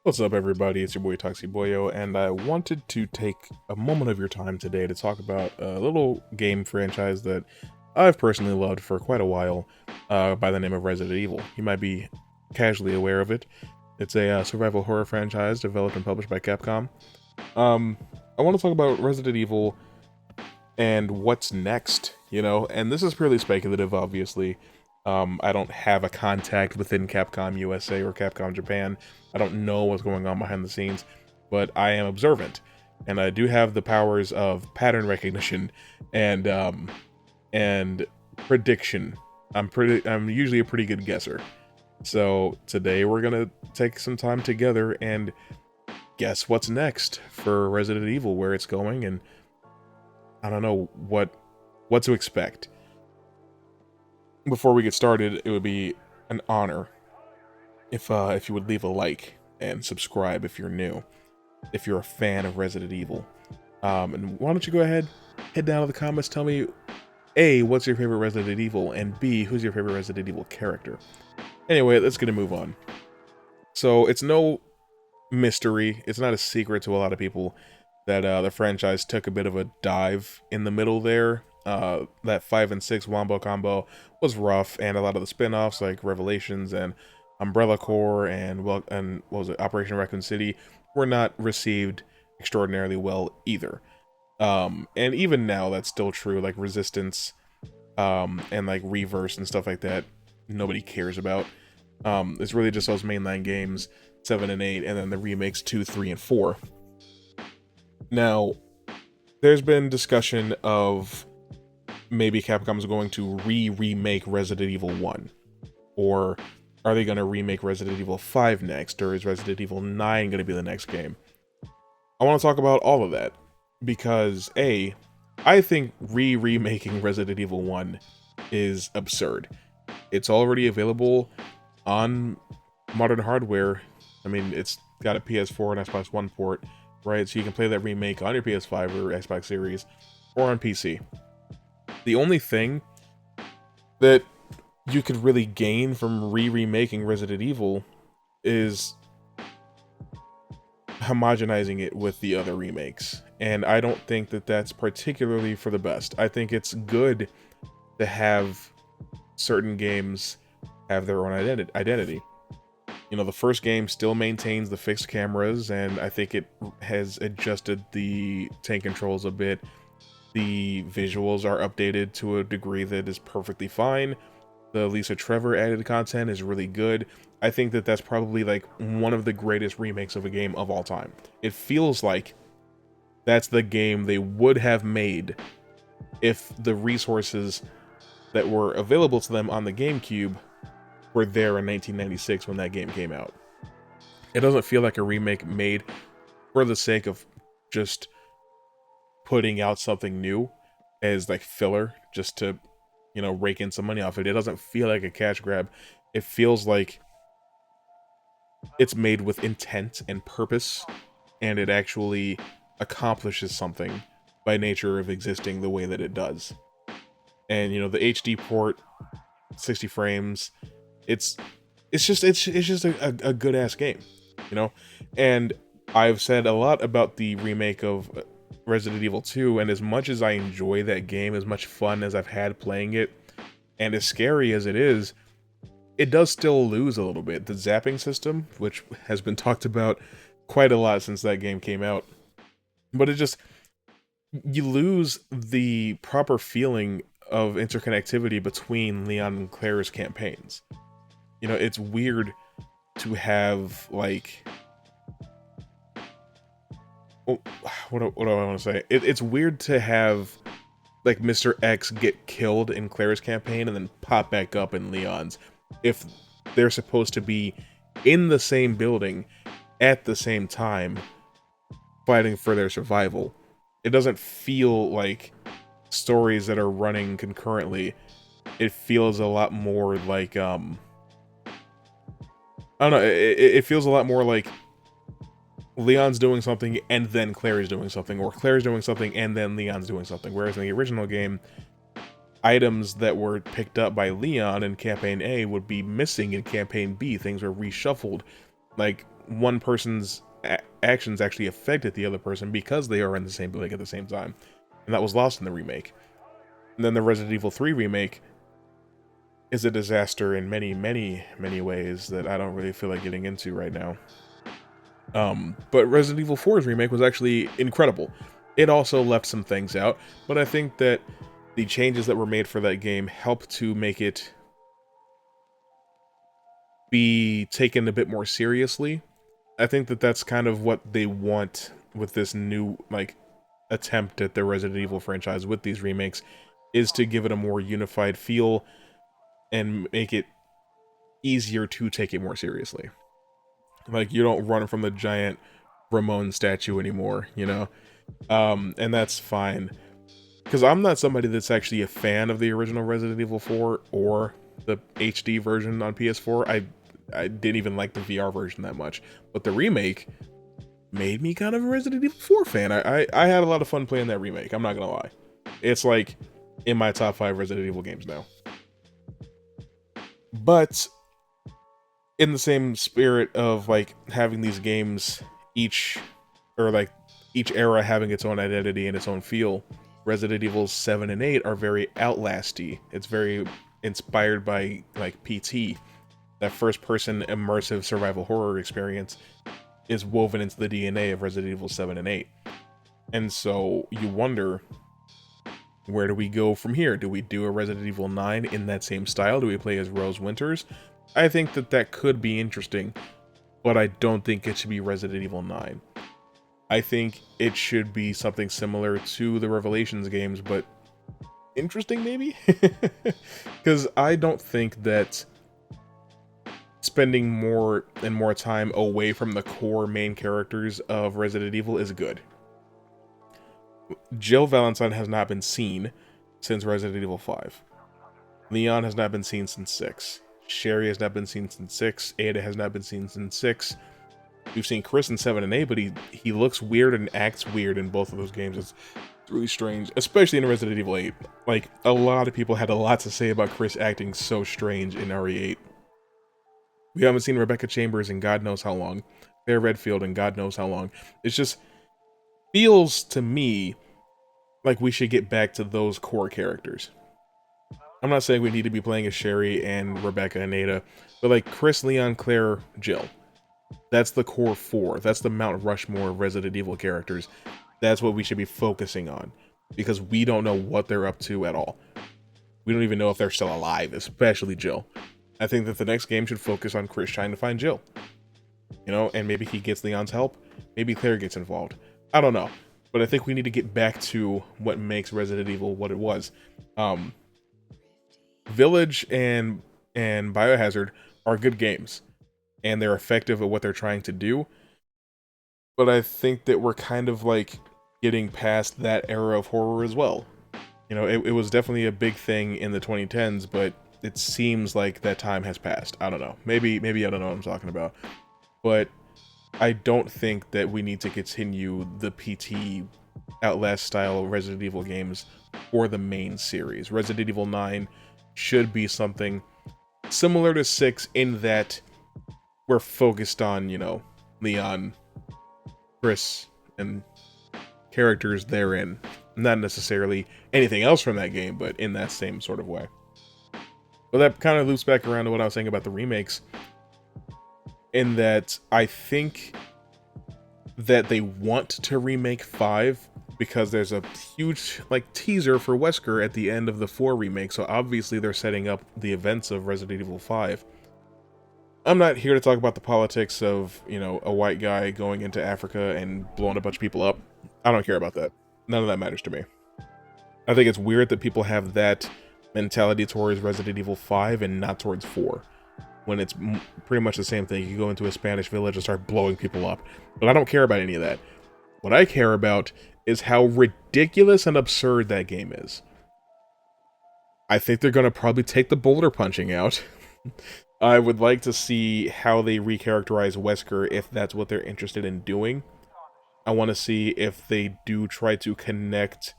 What's up, everybody? It's your boy Boyo, and I wanted to take a moment of your time today to talk about a little game franchise that I've personally loved for quite a while, by the name of Resident Evil. You might be casually aware of it. It's a survival horror franchise developed and published by Capcom. Um, I want to talk about Resident Evil and what's next, and this is purely speculative, obviously. I don't have a contact within Capcom USA or Capcom Japan. I don't know what's going on behind the scenes, but I am observant, and I do have the powers of pattern recognition and prediction. I'm usually a pretty good guesser. So today we're gonna take some time together and guess what's next for Resident Evil, where it's going, and I don't know what to expect. Before we get started, it would be an honor if you would leave a like and subscribe if you're new, if you're a fan of Resident Evil. And why don't you go ahead, head down to the comments, tell me A, what's your favorite Resident Evil, and B, who's your favorite Resident Evil character. Anyway, let's get a move on. So it's no mystery, it's not a secret to a lot of people that the franchise took a bit of a dive in the middle there. That 5 and 6 Wombo combo was rough, and a lot of the spin-offs like Revelations and Umbrella Corps and what was it, Operation Raccoon City, were not received extraordinarily well either. And even now that's still true, like Resistance and like Reverse and stuff like that, nobody cares about. It's really just those mainline games 7 and 8, and then the remakes 2, 3, and 4. Now, there's been discussion of maybe Capcom's going to remake Resident Evil 1, or are they going to remake Resident Evil 5 next, or is Resident Evil 9 going to be the next game? I want to talk about all of that, because A, I think remaking Resident Evil 1 is absurd. It's already available on modern hardware. I mean, it's got a PS4 and Xbox One port, right? So you can play that remake on your PS5 or Xbox Series, or on PC. The only thing that you could really gain from remaking Resident Evil is homogenizing it with the other remakes, and I don't think that that's particularly for the best. I think it's good to have certain games have their own identity. The first game still maintains the fixed cameras, and I think it has adjusted the tank controls a bit. The visuals are updated to a degree that is perfectly fine. The Lisa Trevor added content is really good. I think that that's probably like one of the greatest remakes of a game of all time. It feels like that's the game they would have made if the resources that were available to them on the GameCube were there in 1996 when that game came out. It doesn't feel like a remake made for the sake of just putting out something new as like filler, just to rake in some money off it. It doesn't feel like a cash grab. It feels like it's made with intent and purpose, and it actually accomplishes something by nature of existing the way that it does. And the HD port, 60 frames, it's just a good ass game, and I've said a lot about the remake of Resident Evil 2, and as much as I enjoy that game, as much fun as I've had playing it, and as scary as it is, it does still lose a little bit. The zapping system, which has been talked about quite a lot since that game came out, but you lose the proper feeling of interconnectivity between Leon and Claire's campaigns. It's weird to have like, what do I want to say? It's weird to have like Mr. X get killed in Claire's campaign and then pop back up in Leon's, if they're supposed to be in the same building at the same time fighting for their survival. It doesn't feel like stories that are running concurrently. It feels a lot more like I don't know, it feels a lot more like Leon's doing something and then Claire's doing something, or Claire's doing something and then Leon's doing something. Whereas in the original game, items that were picked up by Leon in Campaign A would be missing in Campaign B. Things were reshuffled like one person's actions actually affected the other person because they are in the same building at the same time, and that was lost in the remake. And then the Resident Evil 3 remake is a disaster in many, many, many ways that I don't really feel like getting into right now. But Resident Evil 4's remake was actually incredible. It also left some things out, but I think that the changes that were made for that game helped to make it be taken a bit more seriously. I think that that's kind of what they want with this new, like, attempt at the Resident Evil franchise with these remakes, is to give it a more unified feel and make it easier to take it more seriously. Like, you don't run from the giant Ramon statue anymore, you know? And that's fine. Because I'm not somebody that's actually a fan of the original Resident Evil 4 or the HD version on PS4. I didn't even like the VR version that much. But the remake made me kind of a Resident Evil 4 fan. I had a lot of fun playing that remake, I'm not gonna lie. It's like in my top 5 Resident Evil games now. But in the same spirit of like having these games each era having its own identity and its own feel, Resident Evil 7 and 8 are very Outlasty. It's very inspired by like PT. That first person immersive survival horror experience is woven into the DNA of Resident Evil 7 and 8. And so you wonder, where do we go from here? Do we do a Resident Evil 9 in that same style? Do we play as Rose Winters? I think that that could be interesting, but I don't think it should be Resident Evil 9. I think it should be something similar to the Revelations games, but interesting maybe? Because I don't think that spending more and more time away from the core main characters of Resident Evil is good. Jill Valentine has not been seen since Resident Evil 5. Leon has not been seen since 6. Sherry has not been seen since 6. Ada has not been seen since 6. We've seen Chris in 7 and 8, but he looks weird and acts weird in both of those games. It's really strange, especially in Resident Evil 8. Like, a lot of people had a lot to say about Chris acting so strange in RE8. We haven't seen Rebecca Chambers in God knows how long. Claire Redfield in God knows how long. It just feels to me like we should get back to those core characters. I'm not saying we need to be playing as Sherry and Rebecca and Ada, but like Chris, Leon, Claire, Jill. That's the core 4. That's the Mount Rushmore of Resident Evil characters. That's what we should be focusing on, because we don't know what they're up to at all. We don't even know if they're still alive, especially Jill. I think that the next game should focus on Chris trying to find Jill. You know, and maybe he gets Leon's help. Maybe Claire gets involved. I don't know. But I think we need to get back to what makes Resident Evil what it was. Village and Biohazard are good games, and they're effective at what they're trying to do. But I think that we're kind of like getting past that era of horror as well. You know, it was definitely a big thing in the 2010s, but it seems like that time has passed. I don't know. Maybe I don't know what I'm talking about. But I don't think that we need to continue the PT Outlast style Resident Evil games for the main series. Resident Evil 9 should be something similar to 6 in that we're focused on, you know, Leon, Chris, and characters therein. Not necessarily anything else from that game, but in that same sort of way. But that kind of loops back around to what I was saying about the remakes, in that I think that they want to remake 5 because there's a huge like teaser for Wesker at the end of the 4 remake, so obviously they're setting up the events of Resident Evil 5. I'm not here to talk about the politics of, you know, a white guy going into Africa and blowing a bunch of people up. I don't care about that. None of that matters to me. I think it's weird that people have that mentality towards Resident Evil 5 and not towards 4, when it's pretty much the same thing. You go into a Spanish village and start blowing people up. But I don't care about any of that. What I care about is how ridiculous and absurd that game is. I think they're going to probably take the boulder punching out. I would like to see how they recharacterize Wesker if that's what they're interested in doing. I want to see if they do try to connect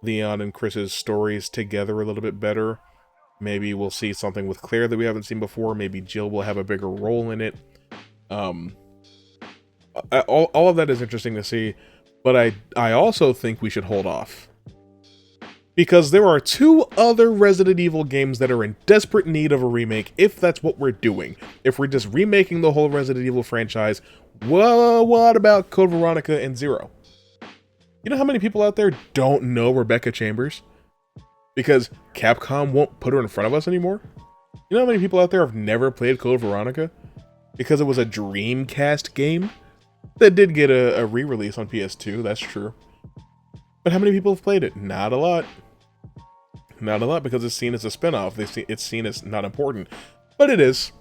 Leon and Chris's stories together a little bit better. Maybe we'll see something with Claire that we haven't seen before. Maybe Jill will have a bigger role in it. Um, all of that is interesting to see, but I also think we should hold off. Because there are two other Resident Evil games that are in desperate need of a remake, if that's what we're doing. If we're just remaking the whole Resident Evil franchise, well, what about Code Veronica and Zero? You know how many people out there don't know Rebecca Chambers? Because Capcom won't put her in front of us anymore? You know how many people out there have never played Code Veronica? Because it was a Dreamcast game? That did get a re-release on PS2, that's true. But how many people have played it? Not a lot. Not a lot, because it's seen as a spin-off. It's seen as not important. But it is.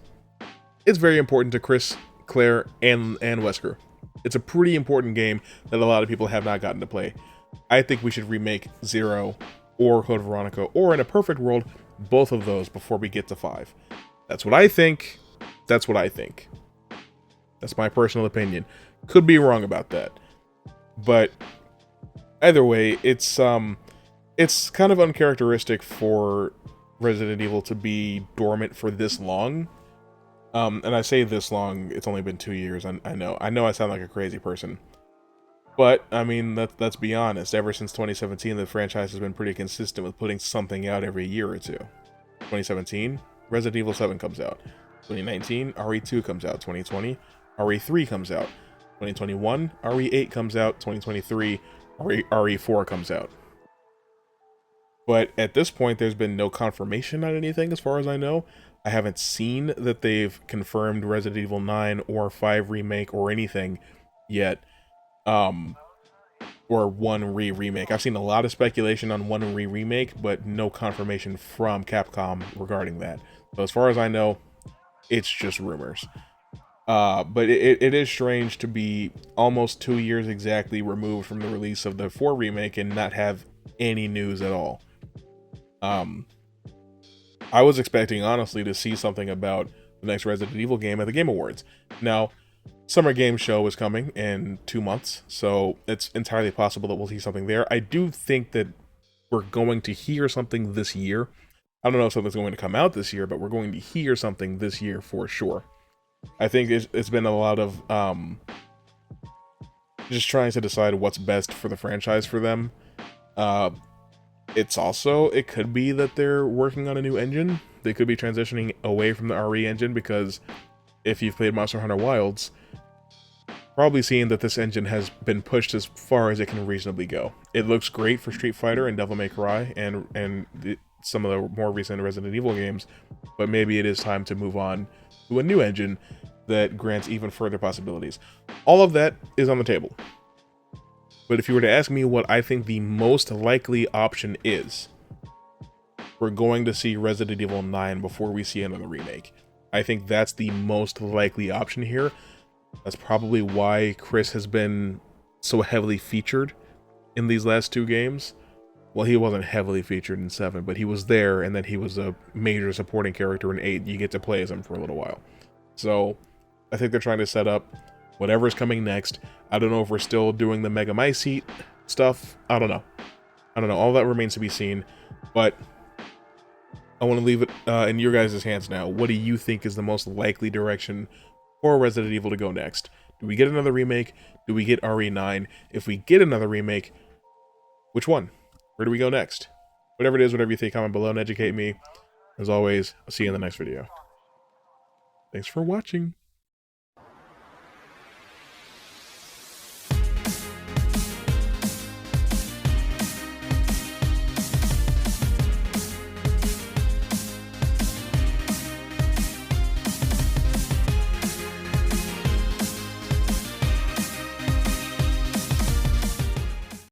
It's very important to Chris, Claire, and Wesker. It's a pretty important game that a lot of people have not gotten to play. I think we should remake Zero or Code Veronica, or in a perfect world, both of those before we get to 5. That's what I think. That's what I think. That's my personal opinion. Could be wrong about that. But either way, it's kind of uncharacteristic for Resident Evil to be dormant for this long. And I say this long, it's only been 2 years. I know I sound like a crazy person. But, I mean, let's be honest. Ever since 2017, the franchise has been pretty consistent with putting something out every year or two. 2017, Resident Evil 7 comes out. 2019, RE2 comes out. 2020, RE3 comes out. 2021, RE8 comes out. 2023, RE4 comes out. But at this point, there's been no confirmation on anything as far as I know. I haven't seen that they've confirmed Resident Evil 9 or 5 Remake or anything yet. Or 1 remake. I've seen a lot of speculation on 1 remake, but no confirmation from Capcom regarding that. So as far as I know, it's just rumors. But it is strange to be almost 2 years exactly removed from the release of the 4 remake and not have any news at all. I was expecting, honestly, to see something about the next Resident Evil game at the Game Awards. Now, Summer Game Show is coming in 2 months, so it's entirely possible that we'll see something there. I do think that we're going to hear something this year. I don't know if something's going to come out this year, but we're going to hear something this year for sure. I think it's been a lot of just trying to decide what's best for the franchise for them. It could be that they're working on a new engine. They could be transitioning away from the RE engine, because if you've played Monster Hunter Wilds, probably seeing that this engine has been pushed as far as it can reasonably go. It looks great for Street Fighter and Devil May Cry and some of the more recent Resident Evil games, but maybe it is time to move on to a new engine that grants even further possibilities. All of that is on the table. But if you were to ask me what I think the most likely option is, we're going to see Resident Evil 9 before we see another remake. I think that's the most likely option here. That's probably why Chris has been so heavily featured in these last 2 games. Well, he wasn't heavily featured in 7, but he was there, and then he was a major supporting character in 8. You get to play as him for a little while. So, I think they're trying to set up whatever's coming next. I don't know if we're still doing the Mega My Seat stuff. I don't know. All that remains to be seen. But I want to leave it in your guys' hands now. What do you think is the most likely direction for Resident Evil to go next? Do we get another remake? Do we get RE9? If we get another remake, which one? Where do we go next? Whatever it is, whatever you think, comment below and educate me. As always, I'll see you in the next video. Thanks for watching.